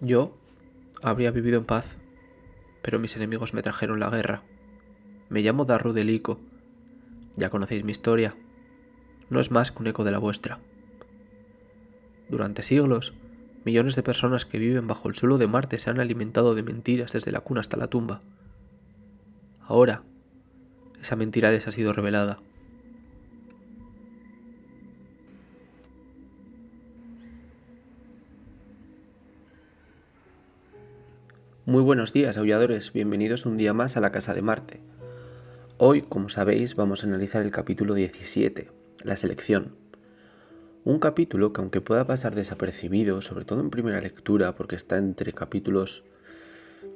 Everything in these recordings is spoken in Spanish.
Yo habría vivido en paz, pero mis enemigos me trajeron la guerra. Me llamo Darru Delico. Ya conocéis mi historia. No es más que un eco de la vuestra. Durante siglos, millones de personas que viven bajo el suelo de Marte se han alimentado de mentiras desde la cuna hasta la tumba. Ahora, esa mentira les ha sido revelada. Muy buenos días, aulladores. Bienvenidos un día más a la Casa de Marte. Hoy, como sabéis, vamos a analizar el capítulo 17, la selección. Un capítulo que, aunque pueda pasar desapercibido, sobre todo en primera lectura, porque está entre capítulos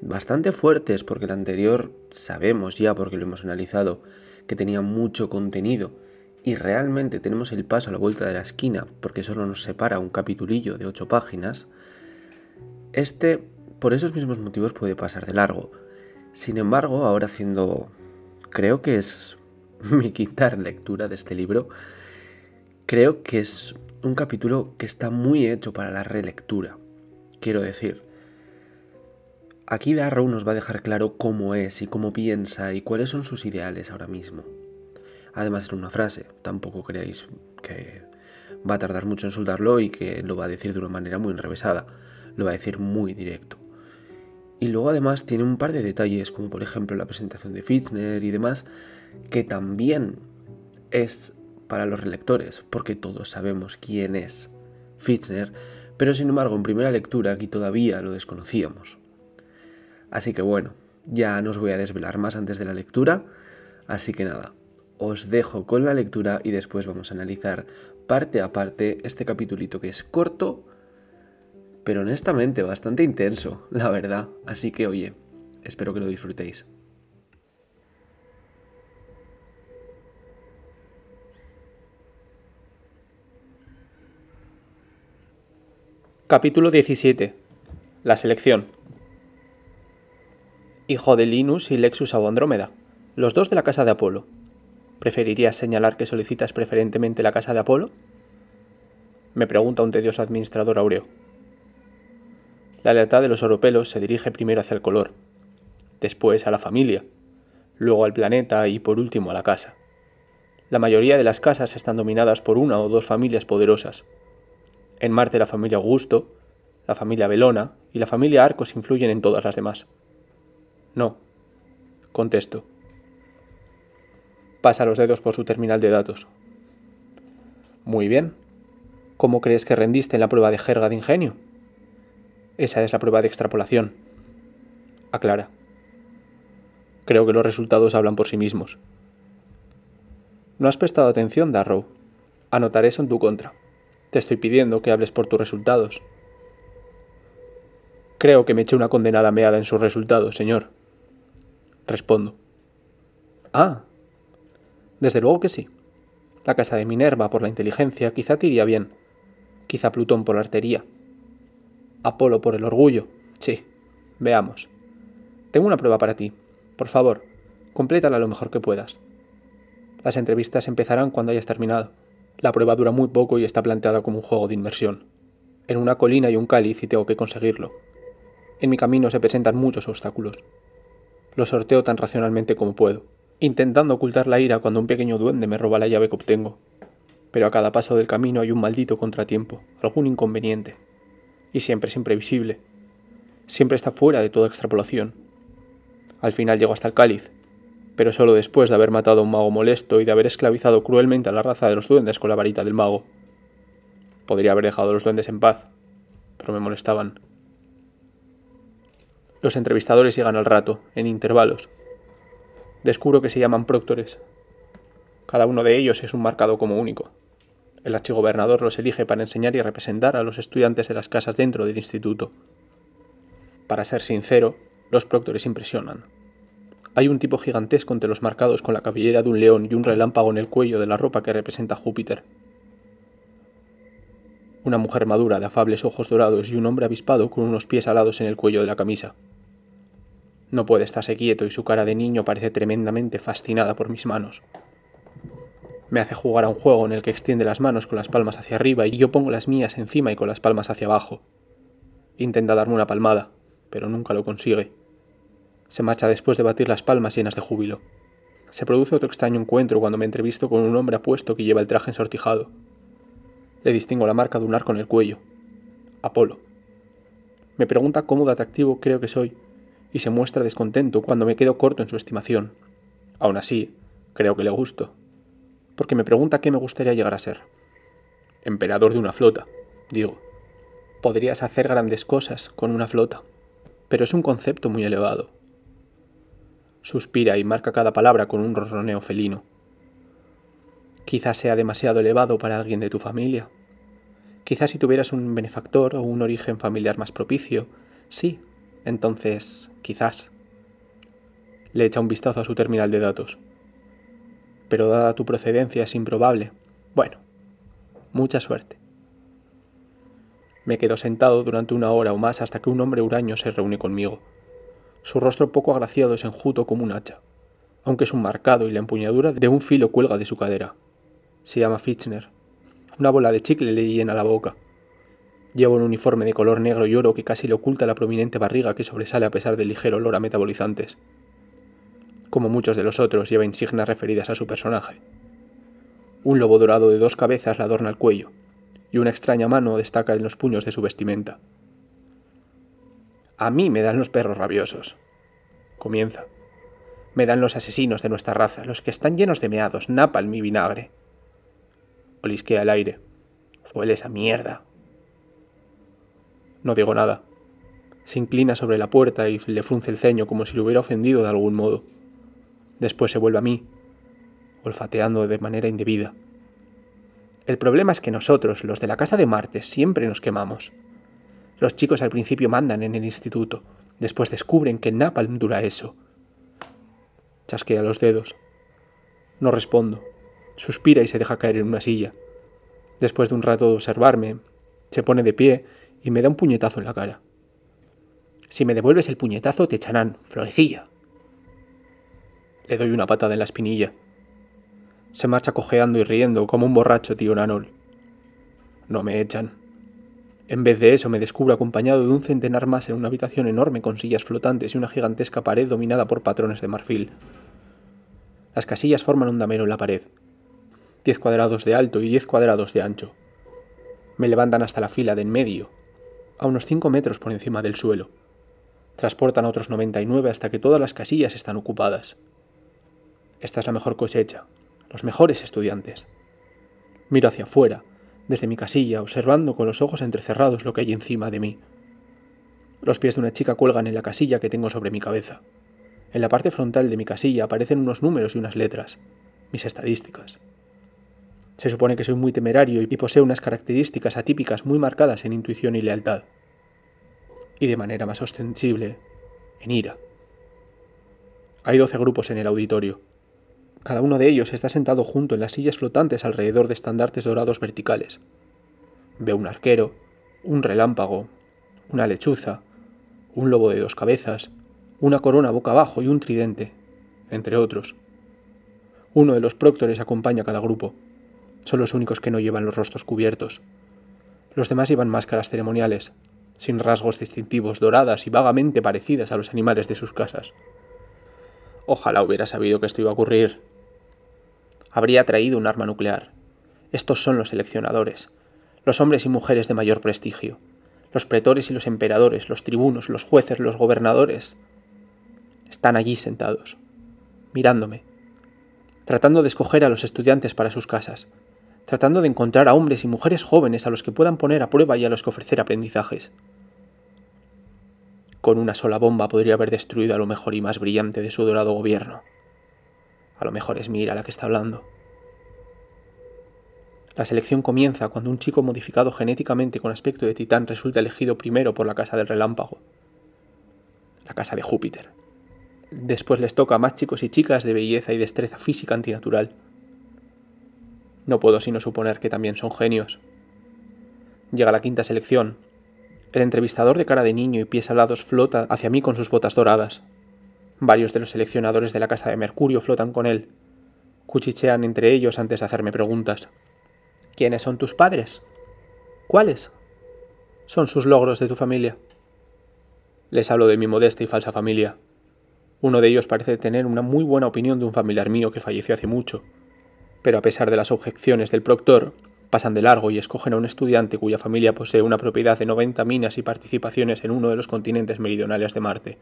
bastante fuertes, porque el anterior sabemos ya, porque lo hemos analizado, que tenía mucho contenido, y realmente tenemos el paso a la vuelta de la esquina, porque solo nos separa un capitulillo de 8 páginas, por esos mismos motivos, puede pasar de largo. Sin embargo, ahora creo que es mi quinta lectura de este libro, creo que es un capítulo que está muy hecho para la relectura. Quiero decir, aquí Darrow nos va a dejar claro cómo es y cómo piensa y cuáles son sus ideales ahora mismo. Además, en una frase, tampoco creáis que va a tardar mucho en soltarlo y que lo va a decir de una manera muy enrevesada. Lo va a decir muy directo. Y luego además tiene un par de detalles, como por ejemplo la presentación de Fichtner y demás, que también es para los relectores, porque todos sabemos quién es Fichtner, pero sin embargo en primera lectura aquí todavía lo desconocíamos. Así que bueno, ya no os voy a desvelar más antes de la lectura, así que nada, os dejo con la lectura y después vamos a analizar parte a parte este capitulito que es corto, pero honestamente bastante intenso, la verdad. Así que oye, espero que lo disfrutéis. Capítulo 17. La selección. Hijo de Linus y Lexus Abo Andrómeda, los dos de la casa de Apolo. ¿Preferirías señalar que solicitas preferentemente la casa de Apolo? Me pregunta un tedioso administrador áureo. La lealtad de los oropelos se dirige primero hacia el color, después a la familia, luego al planeta y por último a la casa. La mayoría de las casas están dominadas por una o dos familias poderosas. En Marte la familia Augusto, la familia Bellona y la familia Arcos influyen en todas las demás. No, contesto. Pasa los dedos por su terminal de datos. Muy bien. ¿Cómo crees que rendiste en la prueba de jerga de ingenio? Esa es la prueba de extrapolación. Aclara. Creo que los resultados hablan por sí mismos. No has prestado atención, Darrow. Anotaré eso en tu contra. Te estoy pidiendo que hables por tus resultados. Creo que me eché una condenada meada en sus resultados, señor. Respondo. Ah. Desde luego que sí. La casa de Minerva por la inteligencia quizá te iría bien. Quizá Plutón por la artería. Apolo por el orgullo. Sí. Veamos. Tengo una prueba para ti. Por favor, complétala lo mejor que puedas. Las entrevistas empezarán cuando hayas terminado. La prueba dura muy poco y está planteada como un juego de inmersión. En una colina hay un cáliz y tengo que conseguirlo. En mi camino se presentan muchos obstáculos. Lo sorteo tan racionalmente como puedo, intentando ocultar la ira cuando un pequeño duende me roba la llave que obtengo. Pero a cada paso del camino hay un maldito contratiempo, algún inconveniente. Y siempre es imprevisible. Siempre está fuera de toda extrapolación. Al final llego hasta el cáliz, pero solo después de haber matado a un mago molesto y de haber esclavizado cruelmente a la raza de los duendes con la varita del mago. Podría haber dejado a los duendes en paz, pero me molestaban. Los entrevistadores llegan al rato, en intervalos. Descubro que se llaman proctores. Cada uno de ellos es un marcado como único. El archigobernador los elige para enseñar y representar a los estudiantes de las casas dentro del instituto. Para ser sincero, los proctores impresionan. Hay un tipo gigantesco entre los marcados con la cabellera de un león y un relámpago en el cuello de la ropa que representa a Júpiter. Una mujer madura de afables ojos dorados y un hombre avispado con unos pies alados en el cuello de la camisa. No puede estarse quieto y su cara de niño parece tremendamente fascinada por mis manos. Me hace jugar a un juego en el que extiende las manos con las palmas hacia arriba y yo pongo las mías encima y con las palmas hacia abajo. Intenta darme una palmada, pero nunca lo consigue. Se marcha después de batir las palmas llenas de júbilo. Se produce otro extraño encuentro cuando me entrevisto con un hombre apuesto que lleva el traje ensortijado. Le distingo la marca de un arco en el cuello. Apolo. Me pregunta cómo de atractivo creo que soy, y se muestra descontento cuando me quedo corto en su estimación. Aún así, creo que le gusto, porque me pregunta qué me gustaría llegar a ser. Emperador de una flota, digo. Podrías hacer grandes cosas con una flota, pero es un concepto muy elevado. Suspira y marca cada palabra con un ronroneo felino. Quizás sea demasiado elevado para alguien de tu familia. Quizás si tuvieras un benefactor o un origen familiar más propicio, sí, entonces, quizás. Le echa un vistazo a su terminal de datos. Pero dada tu procedencia es improbable. Bueno, mucha suerte. Me quedo sentado durante 1 hora o más hasta que un hombre huraño se reúne conmigo. Su rostro poco agraciado es enjuto como un hacha, aunque es un marcado y la empuñadura de un filo cuelga de su cadera. Se llama Fichtner. Una bola de chicle le llena la boca. Lleva un uniforme de color negro y oro que casi le oculta la prominente barriga que sobresale a pesar del ligero olor a metabolizantes. Como muchos de los otros, lleva insignias referidas a su personaje. Un lobo dorado de 2 cabezas le adorna el cuello, y una extraña mano destaca en los puños de su vestimenta. A mí me dan los perros rabiosos. Comienza. Me dan los asesinos de nuestra raza, los que están llenos de meados, napalm y vinagre. Olisquea el aire. Hueles a mierda. No digo nada. Se inclina sobre la puerta y le frunce el ceño como si le hubiera ofendido de algún modo. Después se vuelve a mí, olfateando de manera indebida. El problema es que nosotros, los de la casa de Marte, siempre nos quemamos. Los chicos al principio mandan en el instituto, después descubren que napalm dura eso. Chasquea los dedos. No respondo. Suspira y se deja caer en una silla. Después de un rato de observarme, se pone de pie y me da un puñetazo en la cara. Si me devuelves el puñetazo te echarán, florecilla. Le doy una patada en la espinilla. Se marcha cojeando y riendo como un borracho tío Nanol. No me echan. En vez de eso me descubro acompañado de un centenar más en una habitación enorme con sillas flotantes y una gigantesca pared dominada por patrones de marfil. Las casillas forman un damero en la pared. 10 cuadrados de alto y 10 cuadrados de ancho. Me levantan hasta la fila de en medio, a unos 5 metros por encima del suelo. Transportan a otros 99 hasta que todas las casillas están ocupadas. Esta es la mejor cosecha, los mejores estudiantes. Miro hacia afuera, desde mi casilla, observando con los ojos entrecerrados lo que hay encima de mí. Los pies de una chica cuelgan en la casilla que tengo sobre mi cabeza. En la parte frontal de mi casilla aparecen unos números y unas letras, mis estadísticas. Se supone que soy muy temerario y poseo unas características atípicas muy marcadas en intuición y lealtad. Y de manera más ostensible, en ira. Hay 12 grupos en el auditorio. Cada uno de ellos está sentado junto en las sillas flotantes alrededor de estandartes dorados verticales. Veo un arquero, un relámpago, una lechuza, un lobo de 2 cabezas, una corona boca abajo y un tridente, entre otros. Uno de los próctores acompaña a cada grupo. Son los únicos que no llevan los rostros cubiertos. Los demás llevan máscaras ceremoniales, sin rasgos distintivos, doradas y vagamente parecidas a los animales de sus casas. Ojalá hubiera sabido que esto iba a ocurrir. Habría traído un arma nuclear. Estos son los seleccionadores, los hombres y mujeres de mayor prestigio, los pretores y los emperadores, los tribunos, los jueces, los gobernadores. Están allí sentados, mirándome, tratando de escoger a los estudiantes para sus casas, tratando de encontrar a hombres y mujeres jóvenes a los que puedan poner a prueba y a los que ofrecer aprendizajes. Con una sola bomba podría haber destruido a lo mejor y más brillante de su dorado gobierno. A lo mejor es Mira la que está hablando. La selección comienza cuando un chico modificado genéticamente con aspecto de titán resulta elegido primero por la casa del relámpago. La casa de Júpiter. Después les toca a más chicos y chicas de belleza y destreza física antinatural. No puedo sino suponer que también son genios. Llega la 5ª selección. El entrevistador de cara de niño y pies alados flota hacia mí con sus botas doradas. Varios de los seleccionadores de la casa de Mercurio flotan con él. Cuchichean entre ellos antes de hacerme preguntas. ¿Quiénes son tus padres? ¿Cuáles son sus logros de tu familia? Les hablo de mi modesta y falsa familia. Uno de ellos parece tener una muy buena opinión de un familiar mío que falleció hace mucho, pero a pesar de las objeciones del proctor, pasan de largo y escogen a un estudiante cuya familia posee una propiedad de 90 minas y participaciones en uno de los continentes meridionales de Marte.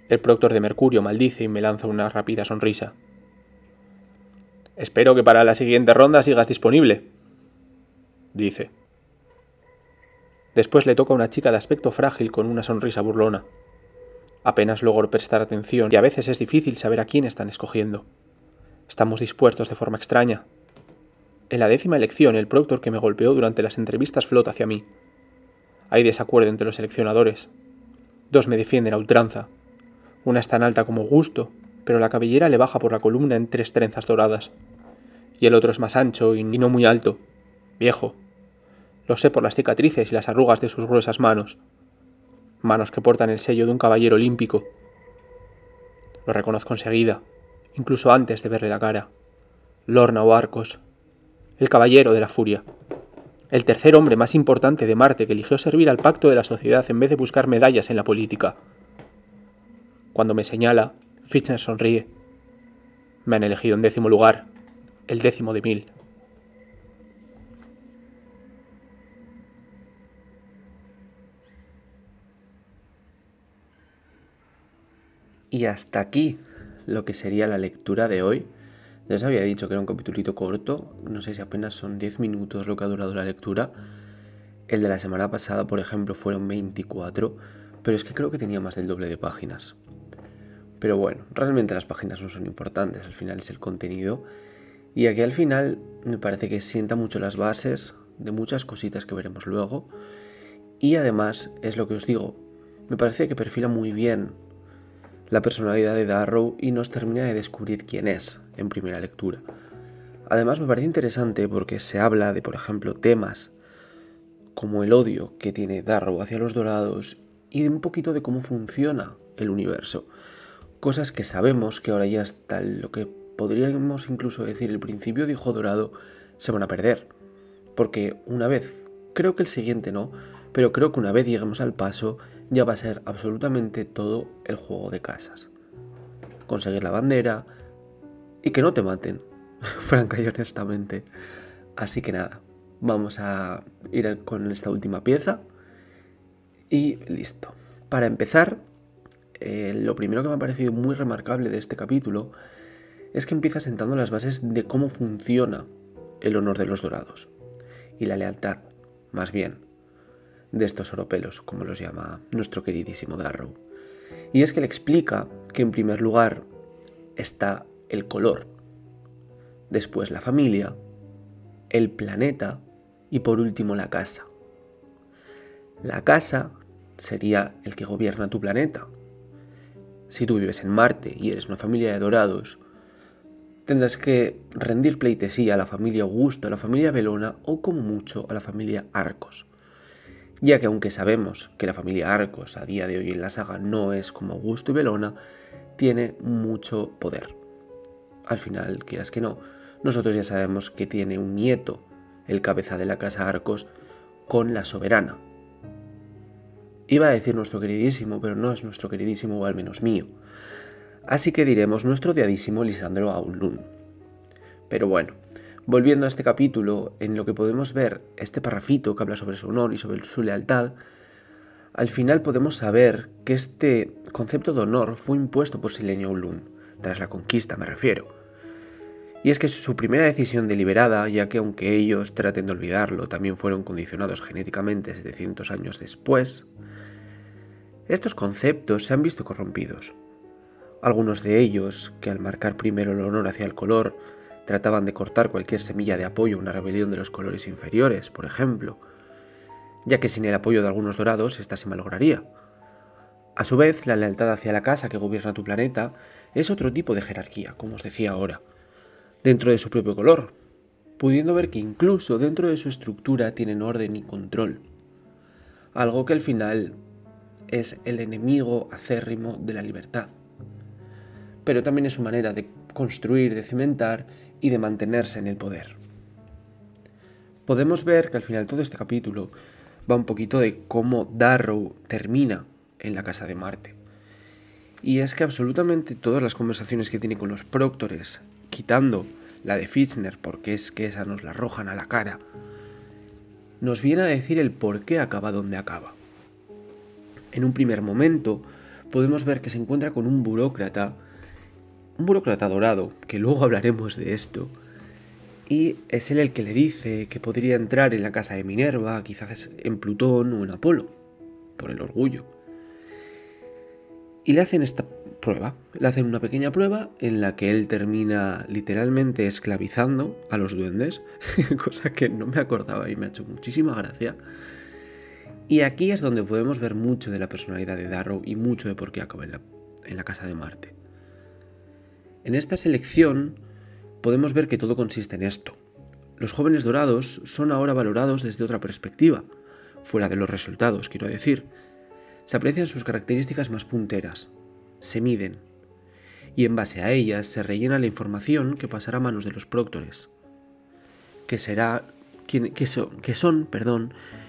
El proctor de Mercurio maldice y me lanza una rápida sonrisa. «Espero que para la siguiente ronda sigas disponible», dice. Después le toca a una chica de aspecto frágil con una sonrisa burlona. Apenas logro prestar atención y a veces es difícil saber a quién están escogiendo. Estamos dispuestos de forma extraña. En la 10ª elección, el proctor que me golpeó durante las entrevistas flota hacia mí. Hay desacuerdo entre los seleccionadores. 2 me defienden a ultranza. Una es tan alta como Gusto, pero la cabellera le baja por la columna en 3 trenzas doradas. Y el otro es más ancho y no muy alto. Viejo. Lo sé por las cicatrices y las arrugas de sus gruesas manos. Manos que portan el sello de un caballero olímpico. Lo reconozco enseguida, incluso antes de verle la cara. Lorna o Arcos. El caballero de la furia. El tercer hombre más importante de Marte que eligió servir al pacto de la sociedad en vez de buscar medallas en la política. Cuando me señala, Fitchner sonríe. Me han elegido en 10º lugar, el 10º de 1000. Y hasta aquí lo que sería la lectura de hoy. Ya os había dicho que era un capitulito corto, no sé si apenas son 10 minutos lo que ha durado la lectura. El de la semana pasada, por ejemplo, fueron 24, pero es que creo que tenía más del doble de páginas. Pero bueno, realmente las páginas no son importantes, al final es el contenido. Y aquí al final me parece que sienta mucho las bases de muchas cositas que veremos luego. Y además, es lo que os digo, me parece que perfila muy bien la personalidad de Darrow y nos termina de descubrir quién es en primera lectura. Además me parece interesante porque se habla de, por ejemplo, temas como el odio que tiene Darrow hacia los dorados y de un poquito de cómo funciona el universo. Cosas que sabemos que ahora ya hasta lo que podríamos incluso decir el principio de Hijo Dorado se van a perder. Porque una vez, creo que el siguiente no, pero creo que una vez lleguemos al paso ya va a ser absolutamente todo el juego de casas. Conseguir la bandera y que no te maten, franca y honestamente. Así que nada, vamos a ir con esta última pieza y listo. Para empezar, lo primero que me ha parecido muy remarcable de este capítulo es que empieza sentando las bases de cómo funciona el honor de los dorados y la lealtad, más bien, de estos oropelos, como los llama nuestro queridísimo Darrow. Y es que le explica que en primer lugar está el color, después la familia, el planeta y por último la casa. La casa sería el que gobierna tu planeta. Si tú vives en Marte y eres una familia de dorados, tendrás que rendir pleitesía a la familia Augusto, a la familia Belona o como mucho a la familia Arcos. Ya que aunque sabemos que la familia Arcos a día de hoy en la saga no es como Augusto y Belona, tiene mucho poder. Al final, quieras que no, nosotros ya sabemos que tiene un nieto, el cabeza de la casa Arcos, con la soberana. Iba a decir nuestro queridísimo, pero no es nuestro queridísimo, o al menos mío. Así que diremos nuestro odiadísimo Lisandro Aulun. Pero bueno, volviendo a este capítulo, en lo que podemos ver este parrafito que habla sobre su honor y sobre su lealtad, al final podemos saber que este concepto de honor fue impuesto por Silenia Aulun, tras la conquista me refiero. Y es que su primera decisión deliberada, ya que aunque ellos traten de olvidarlo, también fueron condicionados genéticamente 700 años después, estos conceptos se han visto corrompidos. Algunos de ellos, que al marcar primero el honor hacia el color, trataban de cortar cualquier semilla de apoyo a una rebelión de los colores inferiores, por ejemplo, ya que sin el apoyo de algunos dorados ésta se malograría. A su vez, la lealtad hacia la casa que gobierna tu planeta es otro tipo de jerarquía, como os decía ahora, dentro de su propio color, pudiendo ver que incluso dentro de su estructura tienen orden y control, algo que al final es el enemigo acérrimo de la libertad. Pero también es su manera de construir, de cimentar y de mantenerse en el poder. Podemos ver que al final todo este capítulo va un poquito de cómo Darrow termina en la casa de Marte. Y es que absolutamente todas las conversaciones que tiene con los Próctores, quitando la de Fitzner, porque es que esa nos la arrojan a la cara, nos viene a decir el por qué acaba donde acaba. En un primer momento podemos ver que se encuentra con un burócrata dorado, que luego hablaremos de esto, y es él el que le dice que podría entrar en la casa de Minerva, quizás en Plutón o en Apolo, por el orgullo. Y le hacen esta prueba, le hacen una pequeña prueba en la que él termina literalmente esclavizando a los duendes, cosa que no me acordaba y me ha hecho muchísima gracia. Y aquí es donde podemos ver mucho de la personalidad de Darrow y mucho de por qué acaba en la casa de Marte. En esta selección podemos ver que todo consiste en esto. Los jóvenes dorados son ahora valorados desde otra perspectiva, fuera de los resultados, quiero decir. Se aprecian sus características más punteras, se miden, y en base a ellas se rellena la información que pasará a manos de los Próctores, que son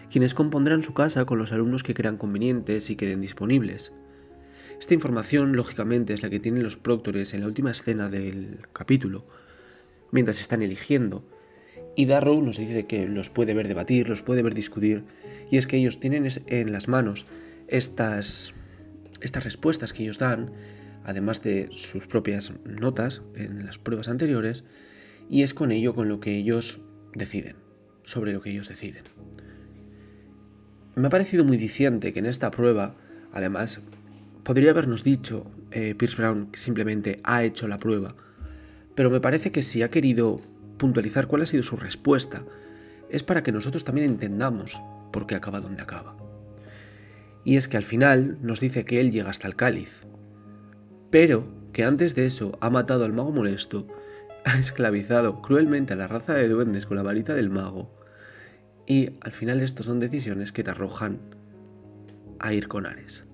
quienes compondrán su casa con los alumnos que crean convenientes y queden disponibles. Esta información, lógicamente, es la que tienen los Próctores en la última escena del capítulo, mientras están eligiendo, y Darrow nos dice que los puede ver debatir, los puede ver discutir, y es que ellos tienen en las manos estas respuestas que ellos dan, además de sus propias notas en las pruebas anteriores, y es con ello con lo que ellos deciden, sobre lo que ellos deciden. Me ha parecido muy diciente que en esta prueba, además, podría habernos dicho Pierce Brown que simplemente ha hecho la prueba, pero me parece que si ha querido puntualizar cuál ha sido su respuesta, es para que nosotros también entendamos por qué acaba donde acaba. Y es que al final nos dice que él llega hasta el cáliz, pero que antes de eso ha matado al mago molesto, ha esclavizado cruelmente a la raza de duendes con la varita del mago, y al final estas son decisiones que te arrojan a ir con Ares.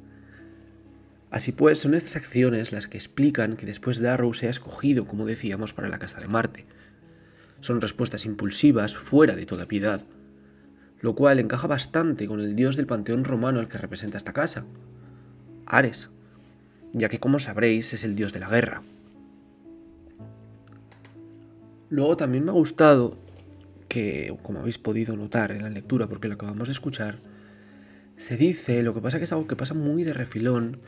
Así pues, son estas acciones las que explican que después Darrow sea escogido, como decíamos, para la casa de Marte. Son respuestas impulsivas, fuera de toda piedad, lo cual encaja bastante con el dios del panteón romano al que representa esta casa, Ares, ya que, como sabréis, es el dios de la guerra. Luego también me ha gustado que, como habéis podido notar en la lectura, porque lo acabamos de escuchar, se dice, lo que pasa que es algo que pasa muy de refilón,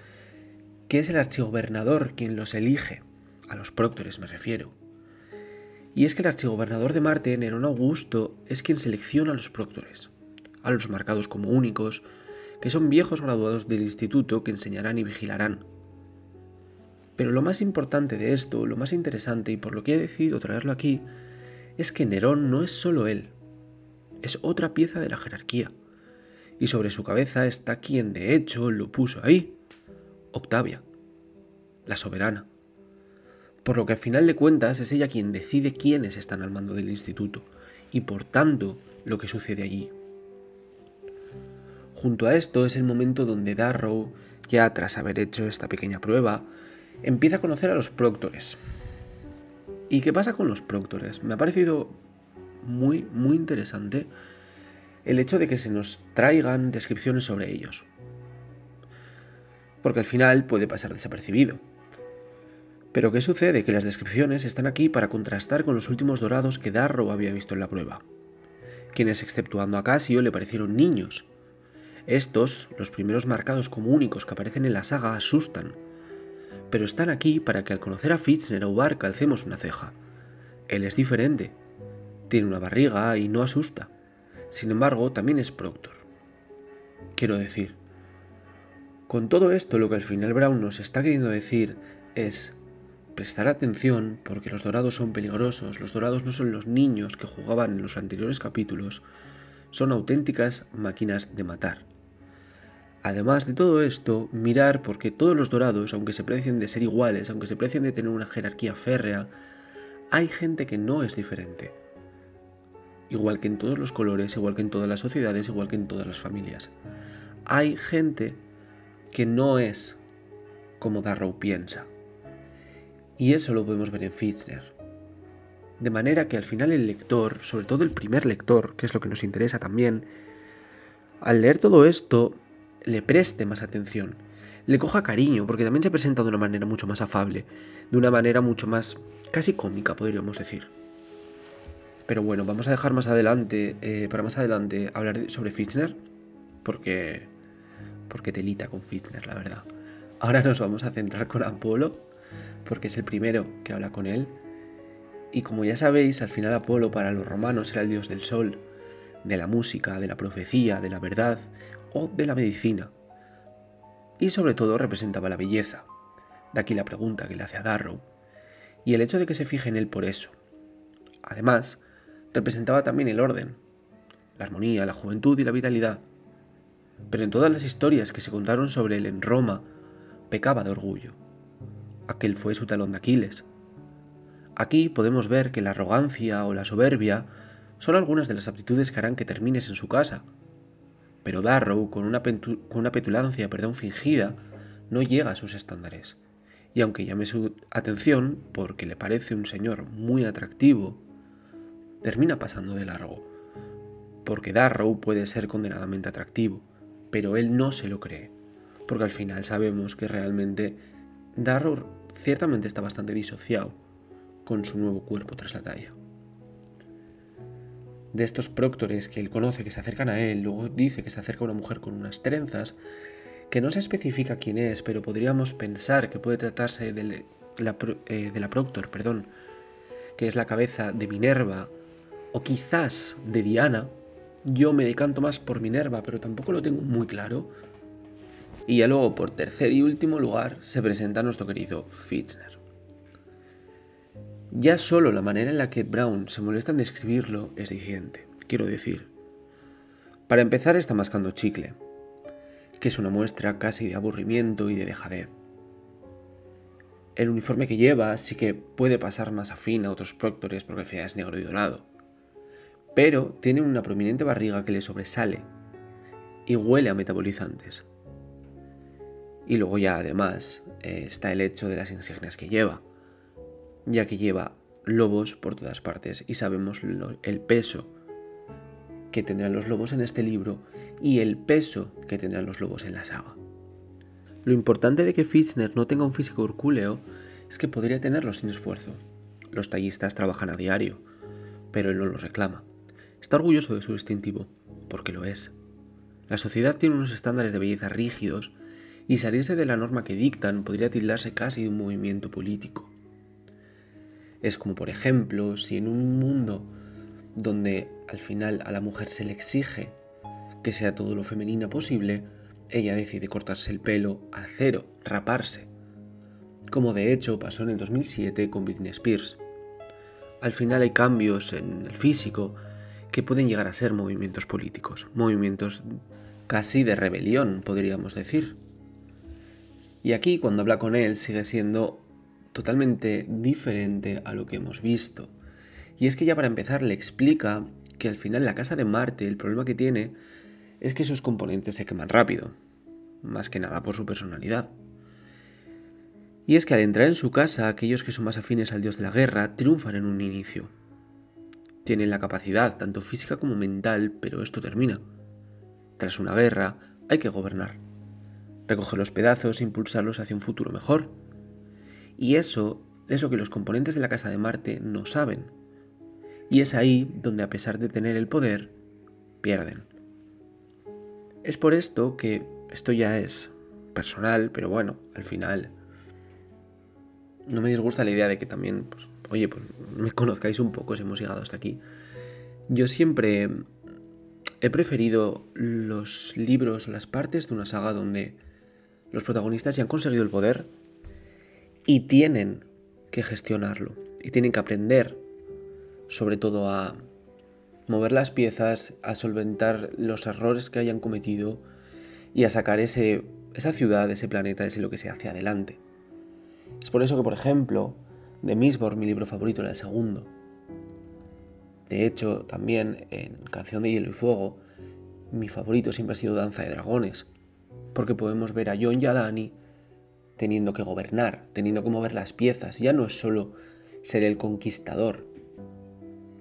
que es el archigobernador quien los elige, a los Próctores me refiero. Y es que el archigobernador de Marte, Nerón Augusto, es quien selecciona a los Próctores, a los marcados como únicos, que son viejos graduados del instituto que enseñarán y vigilarán. Pero lo más importante de esto, lo más interesante y por lo que he decidido traerlo aquí, es que Nerón no es solo él, es otra pieza de la jerarquía, y sobre su cabeza está quien de hecho lo puso ahí, Octavia, la soberana. Por lo que al final de cuentas es ella quien decide quiénes están al mando del instituto y por tanto lo que sucede allí. Junto a esto es el momento donde Darrow, ya tras haber hecho esta pequeña prueba, empieza a conocer a los Próctores. ¿Y qué pasa con los Próctores? Me ha parecido muy interesante el hecho de que se nos traigan descripciones sobre ellos, porque al final puede pasar desapercibido. Pero ¿qué sucede? Que las descripciones están aquí para contrastar con los últimos dorados que Darrow había visto en la prueba, quienes, exceptuando a Casio, le parecieron niños. Estos, los primeros marcados como únicos que aparecen en la saga, asustan, pero están aquí para que al conocer a Fitzner o Barca alcemos una ceja. Él es diferente, tiene una barriga y no asusta. Sin embargo, también es Proctor. Quiero decir, con todo esto lo que al final Brown nos está queriendo decir es prestar atención porque los dorados son peligrosos, los dorados no son los niños que jugaban en los anteriores capítulos, son auténticas máquinas de matar. Además de todo esto, mirar porque todos los dorados, aunque se precien de ser iguales, aunque se precien de tener una jerarquía férrea, hay gente que no es diferente. Igual que en todos los colores, igual que en todas las sociedades, igual que en todas las familias. Hay gente que no es como Darrow piensa. Y eso lo podemos ver en Fitzner. De manera que al final el lector, sobre todo el primer lector, que es lo que nos interesa también, al leer todo esto, le preste más atención, le coja cariño, porque también se presenta de una manera mucho más afable, de una manera mucho más casi cómica, podríamos decir. Pero bueno, vamos a dejar para más adelante hablar sobre Fichtner, porque telita con Fichtner, la verdad. Ahora nos vamos a centrar con Apolo, porque es el primero que habla con él. Y como ya sabéis, al final Apolo para los romanos era el dios del sol, de la música, de la profecía, de la verdad o de la medicina. Y sobre todo representaba la belleza. De aquí la pregunta que le hace a Darrow, y el hecho de que se fije en él por eso. Además, representaba también el orden, la armonía, la juventud y la vitalidad. Pero en todas las historias que se contaron sobre él en Roma, pecaba de orgullo. Aquel fue su talón de Aquiles. Aquí podemos ver que la arrogancia o la soberbia son algunas de las aptitudes que harán que termines en su casa. Pero Darrow, con una petulancia fingida, no llega a sus estándares. Y aunque llame su atención porque le parece un señor muy atractivo, termina pasando de largo. Porque Darrow puede ser condenadamente atractivo, pero él no se lo cree. Porque al final sabemos que realmente Darrow ciertamente está bastante disociado con su nuevo cuerpo tras la talla. De estos próctores que él conoce, que se acercan a él, luego dice que se acerca una mujer con unas trenzas, que no se especifica quién es, pero podríamos pensar que puede tratarse de la Proctor, que es la cabeza de Minerva, o quizás de Diana. Yo me decanto más por Minerva, pero tampoco lo tengo muy claro. Y ya luego, por tercer y último lugar, se presenta nuestro querido Fichtner. Ya solo la manera en la que Brown se molesta en describirlo es diciente. Quiero decir, para empezar está mascando chicle, que es una muestra casi de aburrimiento y de dejadez. El uniforme que lleva sí que puede pasar más afín a otros próctores porque al final es negro y dorado, pero tiene una prominente barriga que le sobresale y huele a metabolizantes. Y luego ya además está el hecho de las insignias que lleva, ya que lleva lobos por todas partes y sabemos el peso que tendrán los lobos en este libro y el peso que tendrán los lobos en la saga. Lo importante de que Fichtner no tenga un físico hercúleo es que podría tenerlo sin esfuerzo. Los tallistas trabajan a diario, pero él no lo reclama. Está orgulloso de su distintivo, porque lo es. La sociedad tiene unos estándares de belleza rígidos y salirse de la norma que dictan podría tildarse casi de un movimiento político. Es como, por ejemplo, si en un mundo donde al final a la mujer se le exige que sea todo lo femenina posible, ella decide cortarse el pelo al cero, raparse, como de hecho pasó en el 2007 con Britney Spears. Al final hay cambios en el físico que pueden llegar a ser movimientos políticos, movimientos casi de rebelión, podríamos decir. Y aquí, cuando habla con él, sigue siendo totalmente diferente a lo que hemos visto. Y es que ya para empezar le explica que al final la casa de Marte el problema que tiene es que sus componentes se queman rápido, más que nada por su personalidad. Y es que al entrar en su casa, aquellos que son más afines al dios de la guerra triunfan en un inicio. Tienen la capacidad, tanto física como mental, pero esto termina. Tras una guerra, hay que gobernar. Recoger los pedazos e impulsarlos hacia un futuro mejor. Y eso es lo que los componentes de la casa de Marte no saben. Y es ahí donde, a pesar de tener el poder, pierden. Es por esto que esto ya es personal, pero bueno, al final no me disgusta la idea de que también, pues me conozcáis un poco si hemos llegado hasta aquí. Yo siempre he preferido los libros o las partes de una saga donde los protagonistas ya han conseguido el poder y tienen que gestionarlo y tienen que aprender sobre todo a mover las piezas, a solventar los errores que hayan cometido y a sacar esa ciudad, ese planeta, ese lo que sea hacia adelante. Es por eso que, por ejemplo, de Mistborn, mi libro favorito, era el segundo. De hecho, también en Canción de Hielo y Fuego, mi favorito siempre ha sido Danza de Dragones, porque podemos ver a Jon y a Dany teniendo que gobernar, teniendo que mover las piezas. Ya no es solo ser el conquistador,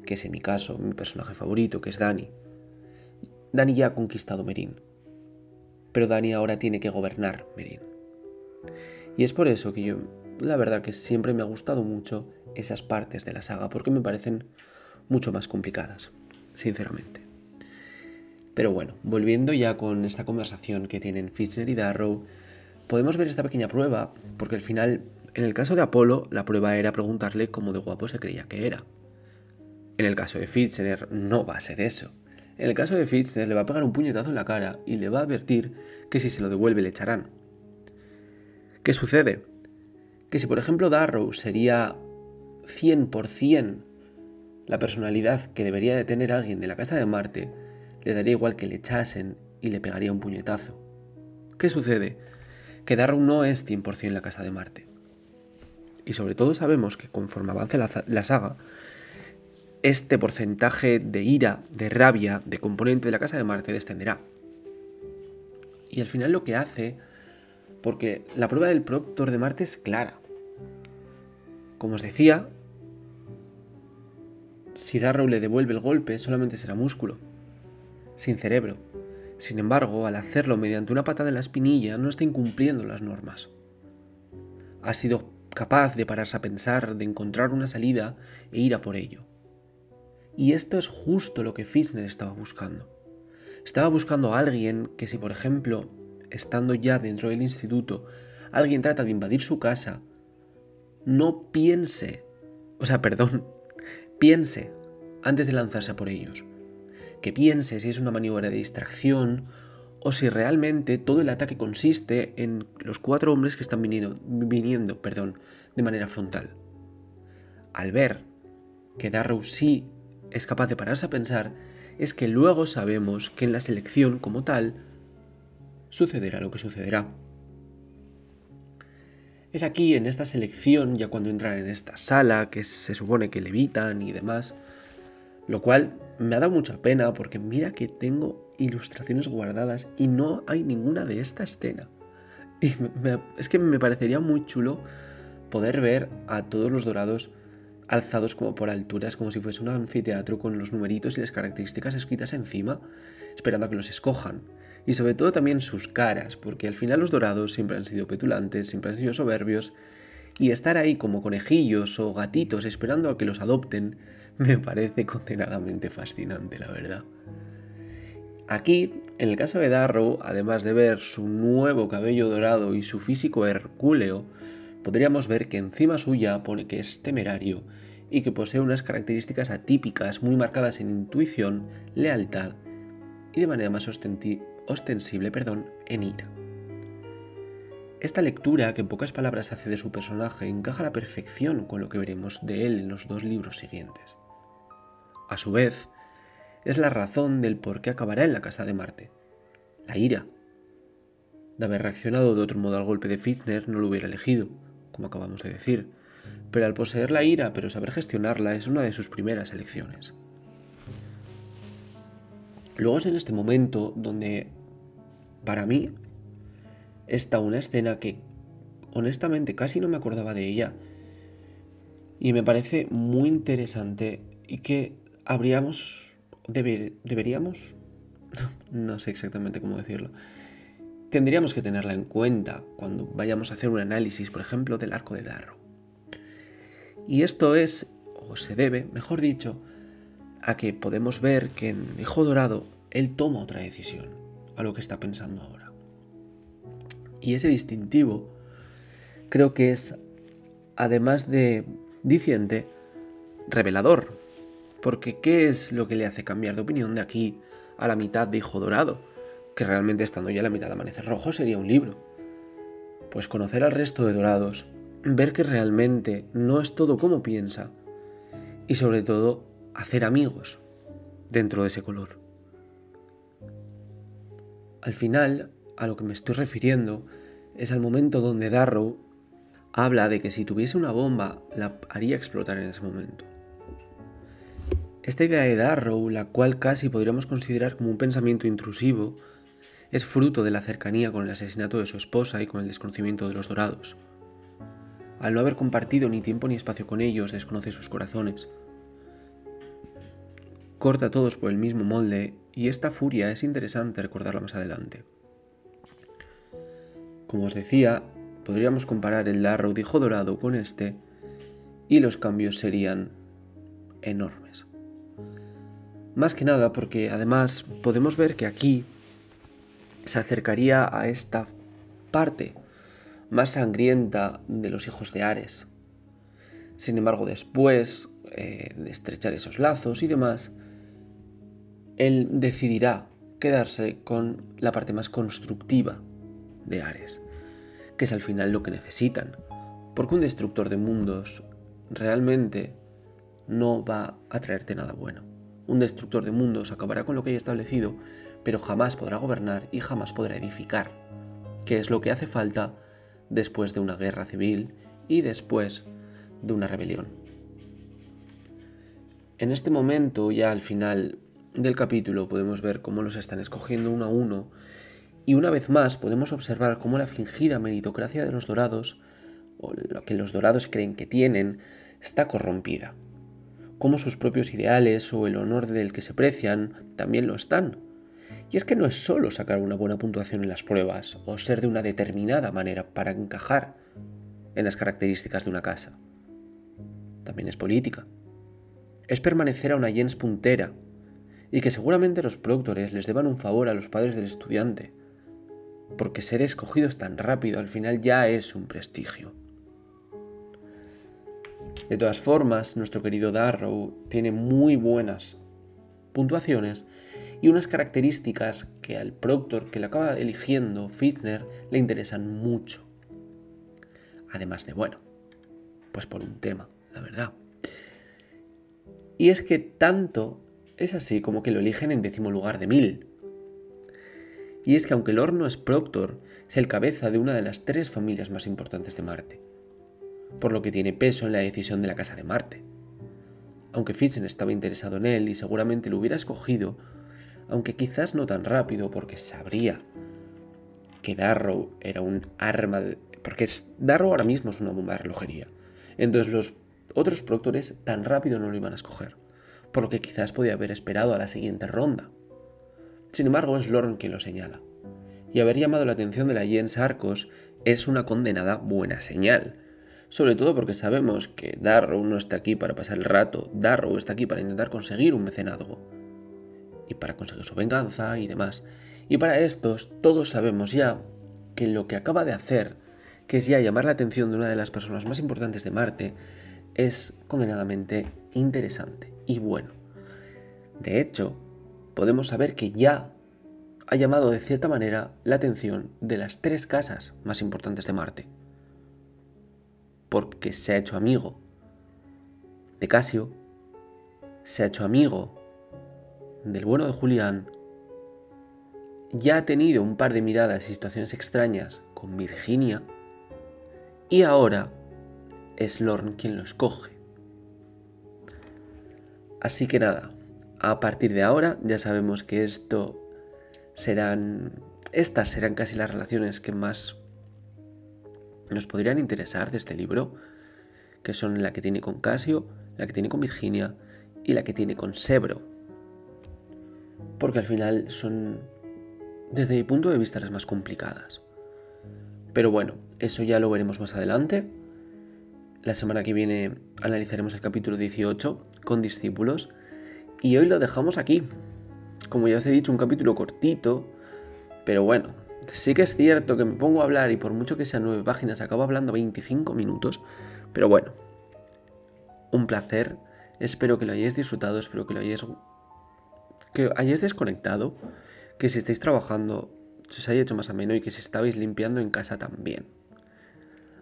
que es en mi caso mi personaje favorito, que es Dany. Dany ya ha conquistado Meereen. pero Dany ahora tiene que gobernar Meereen. Y es por eso que yo, la verdad que siempre me ha gustado mucho esas partes de la saga, porque me parecen mucho más complicadas, sinceramente. Pero bueno, volviendo ya con esta conversación que tienen Fitzer y Darrow, podemos ver esta pequeña prueba, porque al final, en el caso de Apolo, la prueba era preguntarle cómo de guapo se creía que era. En el caso de Fitzer no va a ser eso. En el caso de Fitzer le va a pegar un puñetazo en la cara y le va a advertir que si se lo devuelve le echarán. ¿Qué sucede? Que si por ejemplo Darrow sería 100% la personalidad que debería de tener alguien de la Casa de Marte, le daría igual que le echasen y le pegaría un puñetazo. ¿Qué sucede? Que Darrow no es 100% la Casa de Marte. Y sobre todo sabemos que conforme avance la saga, este porcentaje de ira, de rabia, de componente de la Casa de Marte descenderá. Y al final lo que hace, porque la prueba del Proctor de Marte es clara. Como os decía, si Darrow le devuelve el golpe solamente será músculo, sin cerebro. Sin embargo, al hacerlo mediante una patada en la espinilla no está incumpliendo las normas. Ha sido capaz de pararse a pensar, de encontrar una salida e ir a por ello. Y esto es justo lo que Fitzer estaba buscando. Estaba buscando a alguien que si, por ejemplo, estando ya dentro del instituto, alguien trata de invadir su casa, no piense antes de lanzarse a por ellos. Que piense si es una maniobra de distracción o si realmente todo el ataque consiste en los 4 hombres que están viniendo de manera frontal. Al ver que Darrow sí es capaz de pararse a pensar, es que luego sabemos que en la selección como tal sucederá lo que sucederá. Es aquí, en esta selección, ya cuando entran en esta sala, que se supone que levitan y demás, lo cual me ha dado mucha pena porque mira que tengo ilustraciones guardadas y no hay ninguna de esta escena. Y es que me parecería muy chulo poder ver a todos los dorados alzados como por alturas, como si fuese un anfiteatro con los numeritos y las características escritas encima, esperando a que los escojan. Y sobre todo también sus caras, porque al final los dorados siempre han sido petulantes, siempre han sido soberbios, y estar ahí como conejillos o gatitos esperando a que los adopten me parece condenadamente fascinante, la verdad. Aquí, en el caso de Darrow, además de ver su nuevo cabello dorado y su físico hercúleo, podríamos ver que encima suya pone que es temerario y que posee unas características atípicas muy marcadas en intuición, lealtad y de manera más ostensible, en ira. Esta lectura, que en pocas palabras hace de su personaje, encaja a la perfección con lo que veremos de él en los 2 libros siguientes. A su vez, es la razón del por qué acabará en la Casa de Marte. La ira. De haber reaccionado de otro modo al golpe de Fitzer no lo hubiera elegido, como acabamos de decir, pero al poseer la ira pero saber gestionarla es una de sus primeras elecciones. Luego es en este momento donde, para mí, está una escena que honestamente casi no me acordaba de ella y me parece muy interesante y que deberíamos, no sé exactamente cómo decirlo, tendríamos que tenerla en cuenta cuando vayamos a hacer un análisis, por ejemplo, del arco de Darrow. Y esto es, o se debe, mejor dicho, a que podemos ver que en Hijo Dorado él toma otra decisión a lo que está pensando ahora. Y ese distintivo creo que es, además de diciente, revelador. Porque ¿qué es lo que le hace cambiar de opinión de aquí a la mitad de Hijo Dorado? Que realmente estando ya a la mitad de Amanecer Rojo sería un libro. Pues conocer al resto de dorados, ver que realmente no es todo como piensa y sobre todo hacer amigos dentro de ese color. Al final, a lo que me estoy refiriendo es al momento donde Darrow habla de que si tuviese una bomba la haría explotar en ese momento. Esta idea de Darrow, la cual casi podríamos considerar como un pensamiento intrusivo, es fruto de la cercanía con el asesinato de su esposa y con el desconocimiento de los dorados. Al no haber compartido ni tiempo ni espacio con ellos, desconoce sus corazones. Corta a todos por el mismo molde y esta furia es interesante recordarla más adelante. Como os decía, podríamos comparar el Darrow de Hijo Dorado con este y los cambios serían enormes. Más que nada porque además podemos ver que aquí se acercaría a esta parte más sangrienta de los hijos de Ares. Sin embargo, después de estrechar esos lazos y demás, él decidirá quedarse con la parte más constructiva de Ares, que es al final lo que necesitan, porque un destructor de mundos realmente no va a traerte nada bueno. Un destructor de mundos acabará con lo que hay establecido, pero jamás podrá gobernar y jamás podrá edificar, que es lo que hace falta después de una guerra civil y después de una rebelión. En este momento, ya al final del capítulo, podemos ver cómo los están escogiendo uno a uno, y una vez más podemos observar cómo la fingida meritocracia de los dorados, o lo que los dorados creen que tienen, está corrompida. Cómo sus propios ideales o el honor del que se precian también lo están. Y es que no es solo sacar una buena puntuación en las pruebas o ser de una determinada manera para encajar en las características de una casa. También es política. Es permanecer a una gens puntera y que seguramente los proctores les deban un favor a los padres del estudiante, porque ser escogidos tan rápido al final ya es un prestigio. De todas formas, nuestro querido Darrow tiene muy buenas puntuaciones y unas características que al proctor que le acaba eligiendo, Fitzner, le interesan mucho. Además de, bueno, pues por un tema, la verdad. Y es que tanto es así como que lo eligen en 10º lugar de 1000. Y es que aunque Lorne no es proctor, es el cabeza de una de las 3 familias más importantes de Marte, por lo que tiene peso en la decisión de la Casa de Marte. Aunque Fitzner estaba interesado en él y seguramente lo hubiera escogido, aunque quizás no tan rápido porque sabría que Darrow era un arma, porque Darrow ahora mismo es una bomba de relojería. Entonces los otros proctores tan rápido no lo iban a escoger, por lo que quizás podía haber esperado a la siguiente ronda. Sin embargo, es Lorne quien lo señala, y haber llamado la atención de la gens Arcos es una condenada buena señal, sobre todo porque sabemos que Darrow no está aquí para pasar el rato, Darrow está aquí para intentar conseguir un mecenazgo, y para conseguir su venganza y demás. Y para estos, todos sabemos ya que lo que acaba de hacer, que es ya llamar la atención de una de las personas más importantes de Marte, es condenadamente interesante y bueno. De hecho, podemos saber que ya ha llamado de cierta manera la atención de las 3 casas más importantes de Marte, porque se ha hecho amigo de Casio, se ha hecho amigo del bueno de Julián, ya ha tenido un par de miradas y situaciones extrañas con Virginia, y ahora es Lorne quien lo escoge. Así que nada, a partir de ahora ya sabemos que estas serán casi las relaciones que más nos podrían interesar de este libro, que son la que tiene con Casio, la que tiene con Virginia y la que tiene con Sevro, porque al final son, desde mi punto de vista, las más complicadas. Pero bueno, eso ya lo veremos más adelante. La semana que viene analizaremos el capítulo 18 con discípulos y hoy lo dejamos aquí. Como ya os he dicho, un capítulo cortito, pero bueno, sí que es cierto que me pongo a hablar y por mucho que sean 9 páginas acabo hablando 25 minutos, pero bueno, un placer, espero que lo hayáis disfrutado, espero que hayáis desconectado, que si estáis trabajando se os haya hecho más ameno y que si estabais limpiando en casa también.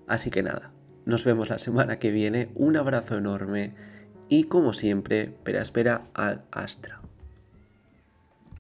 Así que nada, nos vemos la semana que viene, un abrazo enorme y como siempre, espera ad astra.